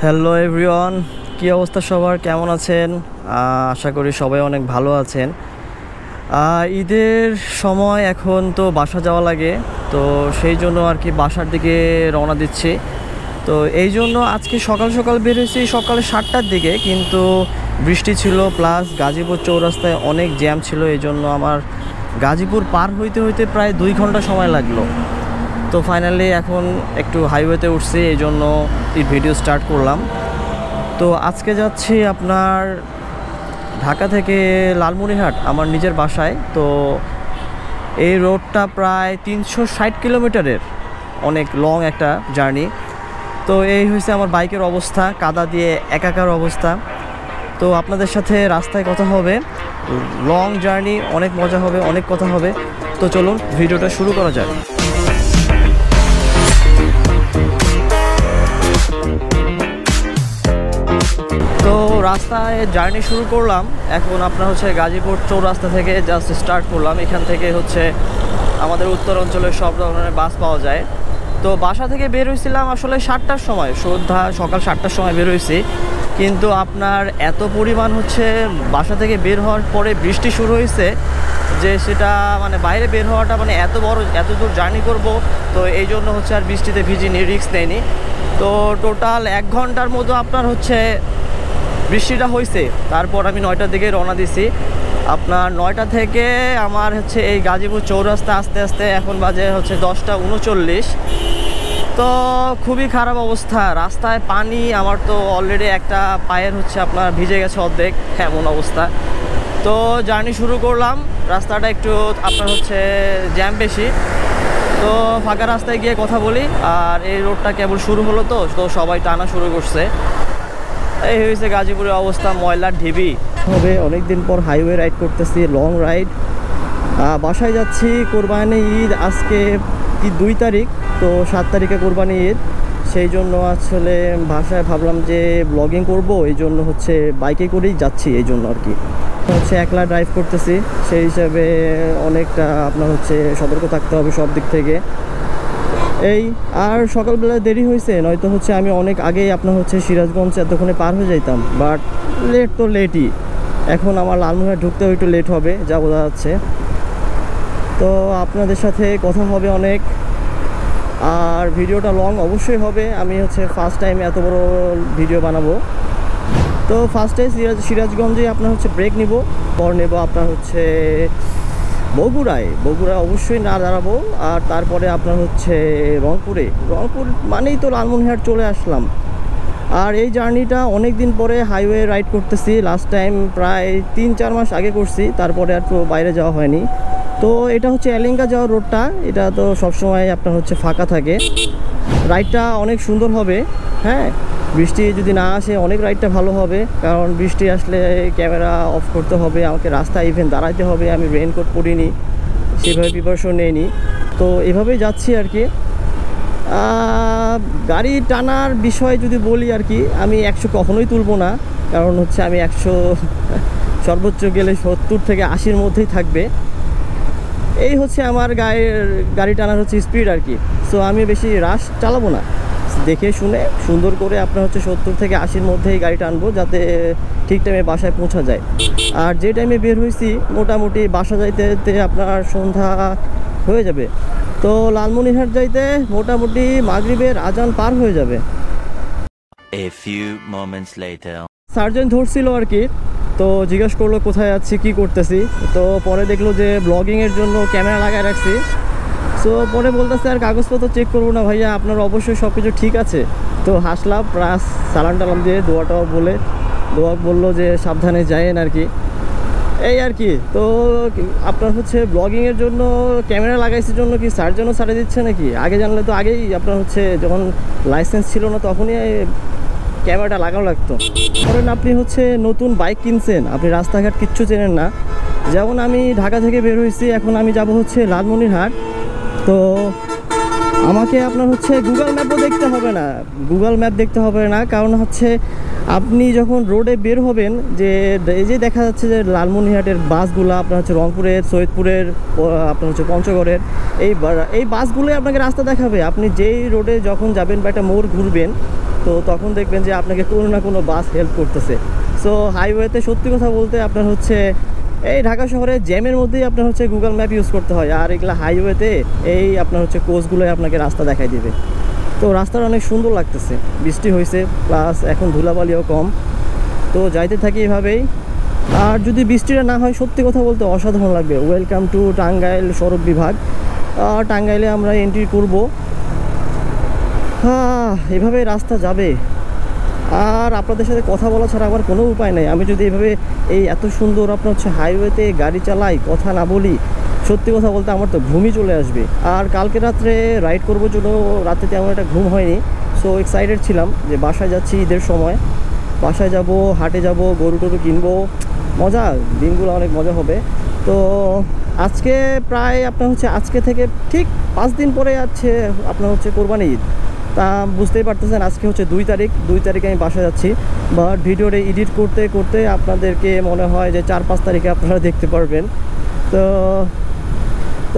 Hello everyone, কী অবস্থা সবার, কেমন আছেন? আশা করি সবাই অনেক ভালো আছেন। ঈদের সময় এখন তো বাসা যাওয়া লাগে, তো সেই জন্য আর কি বাসার দিকে রওনা দিচ্ছি। তো এই জন্য আজকে সকাল সকাল বের হয়েছি, সকালে 7টার দিকে, কিন্তু বৃষ্টি ছিল প্লাস গাজীপুর চৌরাস্তায় অনেক জ্যাম ছিল। এই জন্য আমার গাজীপুর পার হইতে হইতে প্রায় 2 ঘন্টা সময় লাগলো। তো ফাইনালি এখন একটু হাইওয়েতে উঠছি, এই জন্য এই ভিডিও স্টার্ট করলাম। তো আজকে যাচ্ছি আপনার ঢাকা থেকে লালমনিরহাট আমার নিজের বাসায়। তো এই রোডটা প্রায় 360 কিলোমিটারের, অনেক লং একটা জার্নি। তো এই হয়েছে আমার বাইকের অবস্থা, কাদা দিয়ে একাকার অবস্থা। তো আপনাদের সাথে রাস্তায় কথা হবে, লং জার্নি, অনেক মজা হবে, অনেক কথা হবে। তো চলুন ভিডিওটা শুরু করা যাক। তো রাস্তায় জার্নি শুরু করলাম। এখন আপনার হচ্ছে গাজীপুর চৌরাস্তা থেকে জাস্ট স্টার্ট করলাম। এখান থেকে হচ্ছে আমাদের উত্তর অঞ্চলের সব ধরনের বাস পাওয়া যায়। তো বাসা থেকে বের হয়েছিলাম আসলে 7টার সময়, সকাল 7টার সময় বের হয়েছি, কিন্তু আপনার এত পরিমাণ হচ্ছে বাসা থেকে বের হওয়ার পরে বৃষ্টি শুরু হয়েছে যে সেটা মানে বাইরে বের হওয়াটা মানে এত দূর জার্নি করব, তো এই জন্য হচ্ছে আর বৃষ্টিতে ভিজিনি, রিস্ক নেয়নি। তো টোটাল 1 ঘন্টার মতো আপনার হচ্ছে বৃষ্টিটা হয়েছে। তারপর আমি 9টার দিকে রওনা দিছি। আপনার 9টা থেকে আমার হচ্ছে এই গাজীপুর চৌরাস্তা আস্তে আস্তে এখন বাজে হচ্ছে 10টা 39। তো খুবই খারাপ অবস্থা, রাস্তায় পানি, আমার তো অলরেডি একটা পায়ের হচ্ছে আপনার ভিজে গেছে অর্ধেক, এমন অবস্থা। তো জার্নি শুরু করলাম, রাস্তাটা একটু আপনার হচ্ছে জ্যাম বেশি। তো ফাঁকা রাস্তায় গিয়ে কথা বলি। আর এই রোডটা কেবল শুরু হলো, তো সবাই টানা শুরু করছে। এই হয়েছে গাজীপুরের অবস্থা, ময়লার ঢিবি হবে। অনেকদিন পর হাইওয়ে রাইড করতেছি, লং রাইড। বাসায় যাচ্ছি, কোরবানি ঈদ আজকে 2 তারিখ, তো 7 তারিখে কোরবানি ঈদ। সেই জন্য আসলে বাসায় ভাবলাম যে ব্লগিং করব, এই জন্য হচ্ছে বাইকে করেই যাচ্ছি, এই জন্য আর কি হচ্ছে একলা ড্রাইভ করতেছি। সেই হিসাবে অনেকটা আপনার হচ্ছে সতর্ক থাকতে হবে সব দিক থেকে। এই আর সকালবেলা দেরি হয়েছে, নয়তো হচ্ছে আমি অনেক আগেই আপনার হচ্ছে সিরাজগঞ্জ এতক্ষণে পার হয়ে যাইতাম, বাট লেট তো লেটই। এখন আমার লালমনিরহাট ঢুকতেও একটু লেট হবে, যা বোঝা যাচ্ছে। তো আপনাদের সাথে কথা হবে অনেক, আর ভিডিওটা লং অবশ্যই হবে। আমি হচ্ছে ফার্স্ট টাইম এত বড় ভিডিও বানাবো। তো ফার্স্টে সিরাজগঞ্জে আপনার হচ্ছে ব্রেক নিব, পর নেব আপনার হচ্ছে বগুড়ায় অবশ্যই না দাঁড়াবো। আর তারপরে আপনার হচ্ছে রংপুর মানেই তো লালমনিরহাট চলে আসলাম। আর এই জার্নিটা অনেক দিন পরে হাইওয়ে রাইড করতেছি, লাস্ট টাইম প্রায় 3-4 মাস আগে করছি, তারপরে আর তো বাইরে যাওয়া হয়নি। তো এটা হচ্ছে এলেঙ্গা যাওয়ার রোডটা, এটা তো সবসময় আপনার হচ্ছে ফাঁকা থাকে। রাইডটা অনেক সুন্দর হবে, হ্যাঁ, বৃষ্টি যদি না আসে অনেক রাইডটা ভালো হবে। কারণ বৃষ্টি আসলে ক্যামেরা অফ করতে হবে, আমাকে রাস্তায় ইভেন দাঁড়াইতে হবে। আমি রেইনকোট পরিনি, সেভাবে প্রিপারেশন নেইনি, তো এভাবেই যাচ্ছি আর কি। গাড়ি টানার বিষয় যদি বলি আর কি, আমি 100 কখনোই তুলব না, কারণ হচ্ছে আমি 100 সর্বোচ্চ গেলে 70 থেকে 80-র মধ্যেই থাকবে। এই হচ্ছে আমার গাড়ি টানার হচ্ছে স্পিড আর কি। সো আমি বেশি রাশ চালাবো না, দেখে শুনে সুন্দর করে আপনার হচ্ছে 70 থেকে 80-র মধ্যেই গাড়ি টানবো, যাতে ঠিক টাইমে বাসায় পৌঁছা যায়। আর যে টাইমে বের হয়েছি মোটামুটি বাসা যাইতে আপনার সন্ধ্যা হয়ে যাবে। তো লালমনিরহাট যাইতে মোটামুটি মাগরিবের আজান পার হয়ে যাবে। সার্জেন্ট ধরছিল আর কি, তো জিজ্ঞেস করলো কোথায় যাচ্ছি, কি করতেছি। তো পরে দেখলো যে ব্লগিংয়ের জন্য ক্যামেরা লাগায় রাখছি। সো পরে বলতেছে আর কাগজপত্র চেক করবো না ভাইয়া, আপনার অবশ্যই সব কিছু ঠিক আছে। তো হাসলাম, প্লাস সালাম টালাম দিয়ে দোয়া বললো যে সাবধানে যায়েন আর কি, এই আর কি। তো আপনার হচ্ছে ব্লগিংয়ের জন্য ক্যামেরা লাগাইছে জন্য কি সার্জনও ছাড়ে দিচ্ছে নাকি? আগে জানলে তো আগেই আপনার হচ্ছে যখন লাইসেন্স ছিল না তখনই ক্যামেরাটা লাগানো লাগতো। ধরেন আপনি হচ্ছে নতুন বাইক কিনছেন, আপনি রাস্তাঘাট কিচ্ছু চেনেন না। যেমন আমি ঢাকা থেকে বের হয়েছি, এখন আমি যাব হচ্ছে লালমনিরহাট। তো আমাকে আপনার হচ্ছে গুগল ম্যাপও দেখতে হবে না, কারণ হচ্ছে আপনি যখন রোডে বের হবেন, যে এই যে দেখা যাচ্ছে যে লালমনিরহাটের বাসগুলো আপনার হচ্ছে রংপুরের, সৈয়দপুরের, আপনার হচ্ছে পঞ্চগড়ের, এই বাসগুলোই আপনাকে রাস্তা দেখাবে। আপনি যেই রোডে যখন যাবেন বা একটা মোড় ঘুরবেন, তো তখন দেখবেন যে আপনাকে কোনো না কোনো বাস হেল্প করতেছে। সো হাইওয়েতে সত্যি কথা বলতে আপনার হচ্ছে এই ঢাকা শহরে জ্যামের মধ্যেই আপনার হচ্ছে গুগল ম্যাপ ইউজ করতে হয়, আর এগুলো হাইওয়েতে এই আপনার হচ্ছে কোচগুলোই আপনাকে রাস্তা দেখাই দিবে। তো রাস্তাটা অনেক সুন্দর লাগতেছে, বৃষ্টি হয়েছে প্লাস এখন ধুলাবালিও কম, তো যাইতে থাকি এভাবেই। আর যদি বৃষ্টিটা না হয় সত্যি কথা বলতে অসাধারণ লাগবে। ওয়েলকাম টু টাঙ্গাইল সড়ক বিভাগ। টাঙ্গাইলে আমরা এন্ট্রি করব। এভাবে রাস্তা যাবে, আর আপনাদের সাথে কথা বলা ছাড়া আমার কোনো উপায় নেই। আমি যদি এভাবে এই এত সুন্দর আপনার হচ্ছে হাইওয়েতে গাড়ি চালাই, কথা না বলি, সত্যি কথা বলতে আমার তো ঘুমই চলে আসবে। আর কালকে রাত্রে রাইড করবো জন্য রাতে তেমন একটা ঘুম হয়নি, সো এক্সাইটেড ছিলাম যে বাসায় যাচ্ছি ঈদের সময়, বাসায় যাব, হাটে যাব, গরু টরু কিনবো, মজা, দিনগুলো অনেক মজা হবে। তো আজকে প্রায় আপনার হচ্ছে আজকে থেকে ঠিক 5 দিন পরে আছে আপনার হচ্ছে কোরবানি ঈদ। তা বুঝতেই পারতেছেন আজকে হচ্ছে 2 তারিখে আমি বাসায় যাচ্ছি, বাট ভিডিওটা এডিট করতে করতে আপনাদেরকে মনে হয় যে 4-5 তারিখে আপনারা দেখতে পারবেন। তো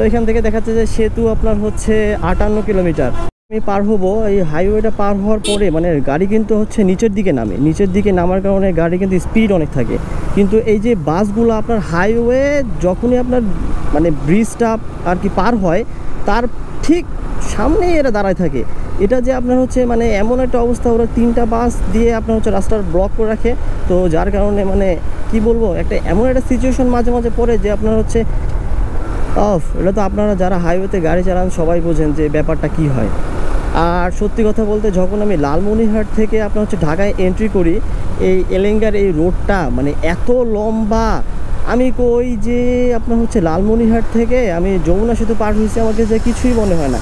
এখান থেকে দেখাচ্ছে যে সেতু আপনার হচ্ছে 58 কিলোমিটার আমি পার হবো। এই হাইওয়েটা পার হওয়ার পরে মানে গাড়ি কিন্তু হচ্ছে নিচের দিকে নামে, নিচের দিকে নামার কারণে গাড়ি কিন্তু স্পিড অনেক থাকে। কিন্তু এই যে বাসগুলো আপনার হাইওয়ে যখনই আপনার মানে ব্রিজটা আর কি পার হয় তার ঠিক সামনেই এরা দাঁড়ায় থাকে। এটা যে আপনার হচ্ছে মানে এমন একটা অবস্থা, ওরা 3টা বাস দিয়ে আপনার হচ্ছে রাস্তার ব্লক করে রাখে। তো যার কারণে মানে কি বলবো, একটা এমন একটা সিচুয়েশন মাঝে মাঝে পড়ে যে আপনার হচ্ছে এটা তো আপনারা যারা হাইওয়েতে গাড়ি চালান সবাই বোঝেন যে ব্যাপারটা কি হয়। আর সত্যি কথা বলতে যখন আমি লালমনিরহাট থেকে আপনার হচ্ছে ঢাকায় এন্ট্রি করি, এই এলেঙ্গার এই রোডটা মানে এত লম্বা, আমি কই যে আপনার হচ্ছে লালমনিরহাট থেকে আমি যমুনা সেতু পার হয়েছি আমাকে যে কিছুই মনে হয় না।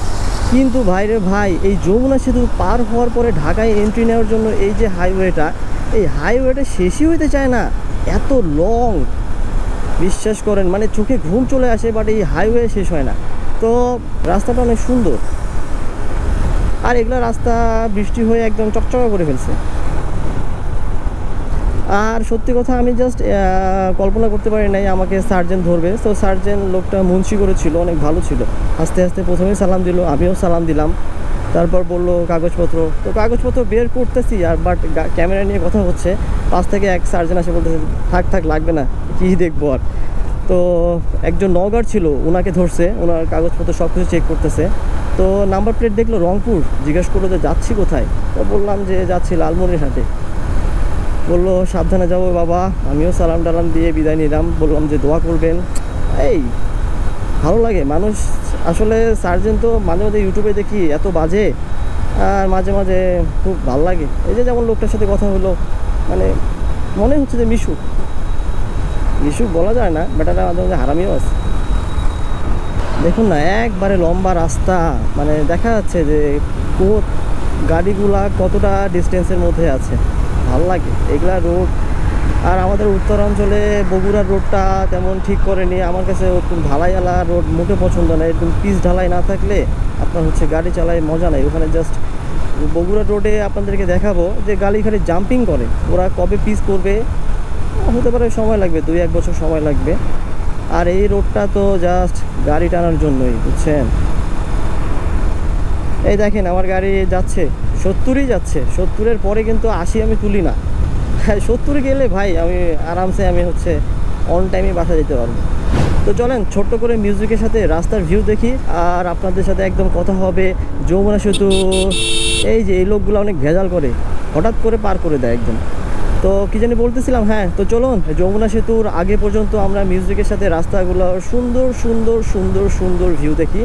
কিন্তু ভাইরে ভাই, এই যমুনা সেতু পার হওয়ার পরে ঢাকায় এন্ট্রি নেওয়ার জন্য এই যে হাইওয়েটা, এই হাইওয়েটা শেষই হইতে চায় না, এত লং, বিশ্বাস করেন মানে চোখে ঘুম চলে আসে, বাট এই হাইওয়ে শেষ হয় না। তো রাস্তাটা অনেক সুন্দর, আর এগুলা রাস্তা বৃষ্টি হয়ে একদম চকচকা করে ফেলছে। আর সত্যি কথা আমি জাস্ট কল্পনা করতে পারি নাই আমাকে সার্জেন্ট ধরবে। তো সার্জেন্ট লোকটা মুন্সি করেছিল, অনেক ভালো ছিল। আস্তে আস্তে প্রথমেই সালাম দিল, আমিও সালাম দিলাম, তারপর বললো কাগজপত্র। তো কাগজপত্র বের করতেছি, আর বাট ক্যামেরা নিয়ে কথা হচ্ছে, পাশ থেকে এক সার্জেন্ট আসে বলতেছে থাক লাগবে না, কী দেখবো আর। তো একজন নওগাঁর ছিল, ওনাকে ধরছে, ওনার কাগজপত্র সব কিছু চেক করতেছে। তো নাম্বার প্লেট দেখলো রংপুর, জিজ্ঞেস করলো যে যাচ্ছি কোথায়। তো বললাম যে যাচ্ছি লালমনিরহাটে। বললো সাবধানে যাবো বাবা। আমিও সালাম টালাম দিয়ে বিদায় নিলাম, বললাম যে দোয়া করবেন। এই ভালো লাগে মানুষ আসলে। সার্জেন্ট তো মাঝে মাঝে ইউটিউবে দেখি এত বাজে, আর মাঝে মাঝে খুব ভালো লাগে। এই যে যেমন লোকটার সাথে কথা হলো, মানে মনে হচ্ছে যে মিশুক বলা যায় না, বাট এটা মাঝে মাঝে হারামিও আছে। দেখুন না, একবারে লম্বা রাস্তা, মানে দেখা যাচ্ছে যে গাড়িগুলা কতটা ডিস্টেন্সের মধ্যে আছে। ভালো লাগে এগুলা রোড। আর আমাদের উত্তরাঞ্চলে বগুড়ার রোডটা তেমন ঠিক করেনি, আমার কাছে ওরকম ঢালাইওয়ালা রোড মোটে পছন্দ নয়। এরকম পিচ ঢালাই না থাকলে আপনার হচ্ছে গাড়ি চালায় মজা নাই। ওখানে জাস্ট বগুড়ার রোডে আপনাদেরকে দেখাবো যে গাড়ি খালি জাম্পিং করে, ওরা কবে পিচ করবে হতে পারে সময় লাগবে, 2-1 বছর সময় লাগবে। আর এই রোডটা তো জাস্ট গাড়ি টানার জন্যই, বুঝছেন। এই দেখেন আমার গাড়ি যাচ্ছে 70ই যাচ্ছে, 70-এর পরে কিন্তু 80 আমি তুলি না। হ্যাঁ 70 গেলে ভাই আমি আরামসে আমি হচ্ছে অন টাইমে বাসা যেতে পারবো। তো চলেন ছোট্ট করে মিউজিকের সাথে রাস্তার ভিউ দেখি, আর আপনাদের সাথে একদম কথা হবে। যমুনা সেতু, এই যে এই লোকগুলো অনেক ভেজাল করে, হঠাৎ করে পার করে দেয় একদম। তো কী জানি বলতেছিলাম, হ্যাঁ তো চলুন যমুনা সেতুর আগে পর্যন্ত আমরা মিউজিকের সাথে রাস্তাগুলো সুন্দর সুন্দর সুন্দর সুন্দর ভিউ দেখি।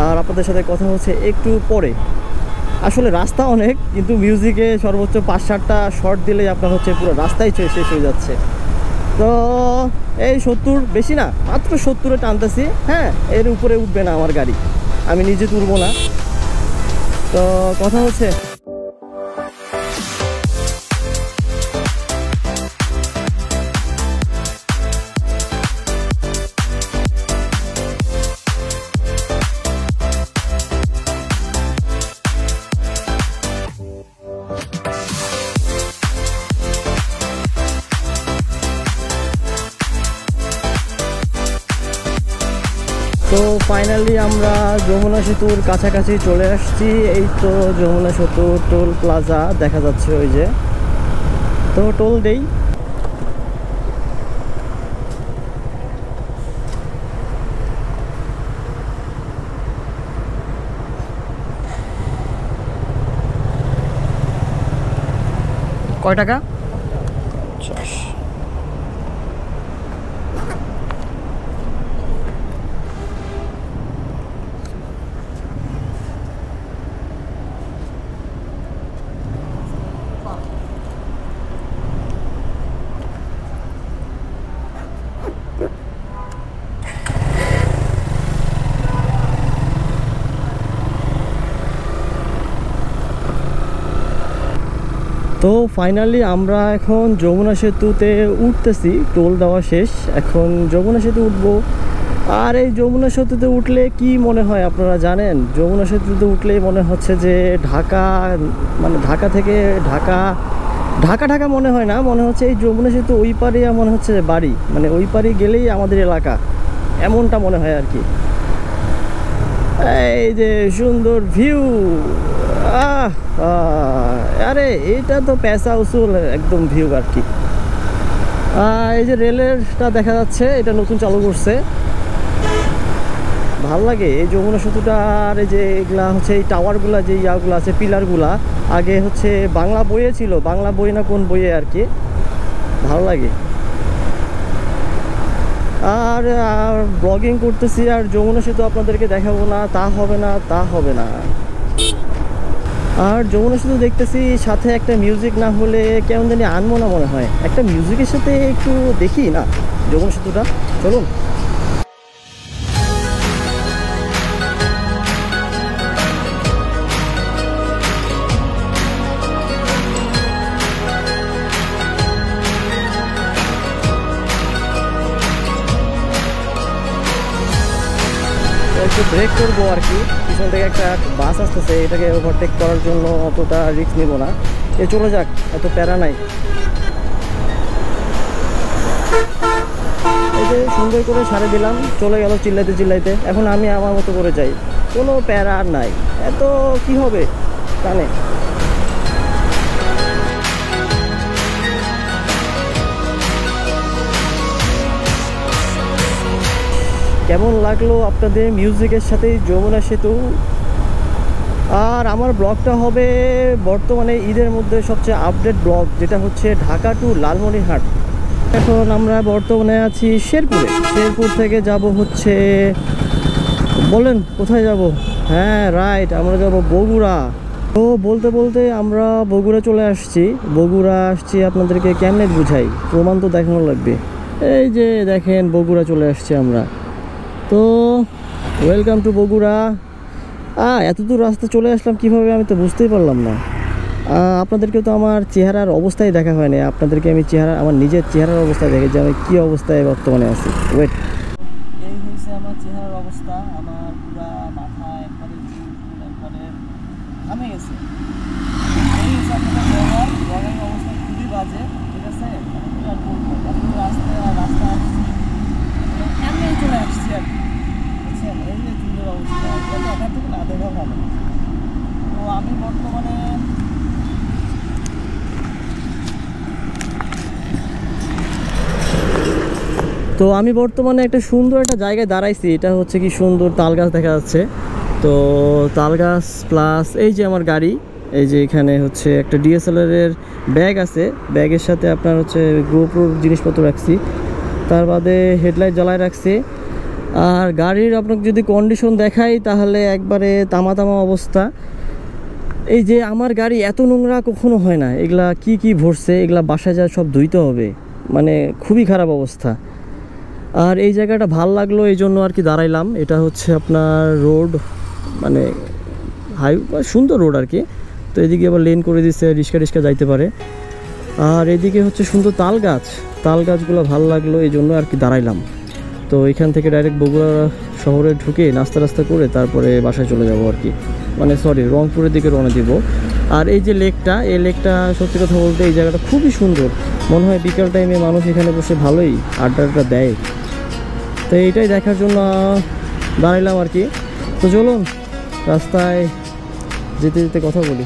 আর আপনাদের সাথে কথা হচ্ছে একটু পরে। আসলে রাস্তা অনেক, কিন্তু মিউজিকে সর্বোচ্চ 5-7টা শর্ট দিলেই আপনার হচ্ছে পুরো রাস্তাই শেষ হয়ে যাচ্ছে। তো এই 70, বেশি না, মাত্র 70-এ টানতেছি। হ্যাঁ এর উপরে উঠবে না আমার গাড়ি, আমি নিজে তুলবো না। তো কথা হচ্ছে তো ফাইনালি আমরা যমুনা সেতুর কাছাকাছি চলে আসছি। এই তো যমুনা সেতু টোল প্লাজা দেখা যাচ্ছে, ওই যে। তো টোল দেই। কয় টাকা? 50। তো ফাইনালি আমরা এখন যমুনা সেতুতে উঠতেছি, টোল দেওয়া শেষ, এখন যমুনা সেতু উঠবো। আর এই যমুনা সেতুতে উঠলে কি মনে হয় আপনারা জানেন? যমুনা সেতুতে উঠলেই মনে হচ্ছে যে ঢাকা, মানে ঢাকা থেকে ঢাকা ঢাকা ঢাকা মনে হয় না, মনে হচ্ছে এই যমুনা সেতু ওই পারে মনে হচ্ছে বাড়ি, মানে ওই পারে গেলেই আমাদের এলাকা, এমনটা মনে হয় আর কি। এই যে সুন্দর ভিউ, আরে এটা তো পেশা উসুল একদম ভিউ আর কি। এই যে রেলেরটা দেখা যাচ্ছে, এটা নতুন চালু করছে, ভাল লাগে এই যমুনা সেতুটা। আর এই যে এগুলা হচ্ছে এই টাওয়ারগুলা, যে ইয়াগুলো আছে, পিলারগুলা আগে হচ্ছে বাংলা বইয়ে ছিল, বাংলা বই না কোন বইয়ে আর কি, ভালো লাগে। আর ব্লগিং করতেছি আর যমুনা সেতু আপনাদেরকে দেখাবো না, তা হবে না, তা হবে না। আর যমুনা সেতু দেখতেছি, সাথে একটা মিউজিক না হলে কেমন জানি আনবো না মনে হয়। একটা মিউজিকের সাথে একটু দেখি না যমুনা সেতুটা, চলুন। একটু ব্রেক করবো আর কি, পিছন থেকে একটা বাস আসতেছে, এটাকে ওভারটেক করার জন্য অতটা রিস্ক নিব না, এ চলে যাক, এত প্যারা নাই। এই যে সুন্দর করে সারে দিলাম, চলে গেল চিল্লাইতে চিল্লাইতে। এখন আমি আমার মতো করে যাই, কোনো প্যারা আর নাই, এত কি হবে কানে। কেমন লাগলো আপনাদের মিউজিকের সাথে যমুনা সেতু? আর আমার ব্লগটা হবে বর্তমানে ঈদের মধ্যে সবচেয়ে আপডেট ব্লগ, যেটা হচ্ছে ঢাকা টু লালমনিরহাট। এখন আমরা বর্তমানে আছি শেরপুরে, শেরপুর থেকে যাব হচ্ছে, বলেন কোথায় যাব? হ্যাঁ রাইট, আমরা যাব বগুড়া। তো বলতে বলতে আমরা বগুড়া চলে আসছি। বগুড়া আসছি আপনাদেরকে কেমনে বুঝাই, প্রমাণ তো দেখানো লাগবে। এই যে দেখেন বগুড়া চলে আসছি আমরা। তো ওয়েলকাম টু বগুড়া। এত দূর রাস্তা চলে আসলাম কিভাবে আমি তো বুঝতেই পারলাম না। আপনাদেরকে তো আমার চেহারার অবস্থায় দেখা হয়নি, আপনাদেরকে আমি আমার নিজের চেহারার অবস্থায় দেখি যে আমি কী অবস্থায় বর্তমানে আছি। ওয়েট, এই হয়েছে আমার চেহারার অবস্থা। আমার পুরা মাথা একবারে একবারে ঘামে গেছে। এই হচ্ছে আপনাদের ব্লগের অবস্থা খুবই বাজে, ঠিক আছে? আর বলবো রাস্তা এমনি চলে আসছি আর কি, বুঝছেন? এই যে সুন্দর অবস্থা, দেখার থেকে না দেখা ভালো। তো আমি বর্তমানে একটা সুন্দর একটা জায়গায় দাঁড়াইছি। এটা হচ্ছে কি সুন্দর তাল গাছ দেখা যাচ্ছে। তো তাল গাছ প্লাস এই যে আমার গাড়ি, এই যে এখানে হচ্ছে একটা DSLR এর ব্যাগ আছে, ব্যাগের সাথে আপনার হচ্ছে GoPro জিনিসপত্র রাখছি, তার বাদে হেডলাইট জ্বালায় রাখছি। আর গাড়ির আপনাকে যদি কন্ডিশন দেখাই তাহলে একবারে তামা তামা অবস্থা। এই যে আমার গাড়ি এত নোংরা কখনো হয় না, এগুলা কি ভরছে, এগুলা বাসায় যা সব ধুইতে হবে, মানে খুবই খারাপ অবস্থা। আর এই জায়গাটা ভাল লাগলো, এই জন্য আর কি দাঁড়াইলাম। এটা হচ্ছে আপনার রোড, মানে সুন্দর রোড আর কি। তো এদিকে আবার লেন করে দিচ্ছে, রিক্সা যাইতে পারে। আর এদিকে হচ্ছে সুন্দর তাল গাছগুলো ভাল লাগলো, এই জন্য আর কি দাঁড়াইলাম। তো এখান থেকে ডাইরেক্ট বগুড়া শহরে ঢুকে নাস্তা করে তারপরে বাসায় চলে যাব আর কি, মানে রংপুরের দিকে রওনা দিব। আর এই যে এই লেকটা সত্যি কথা বলতে এই জায়গাটা খুবই সুন্দর, মনে হয় বিকাল টাইমে মানুষ এখানে বসে ভালোই আড্ডা দেয়। তো এইটাই দেখার জন্য দাঁড়াইলাম আর কি। তো চলুন রাস্তায় যেতে যেতে কথা বলি।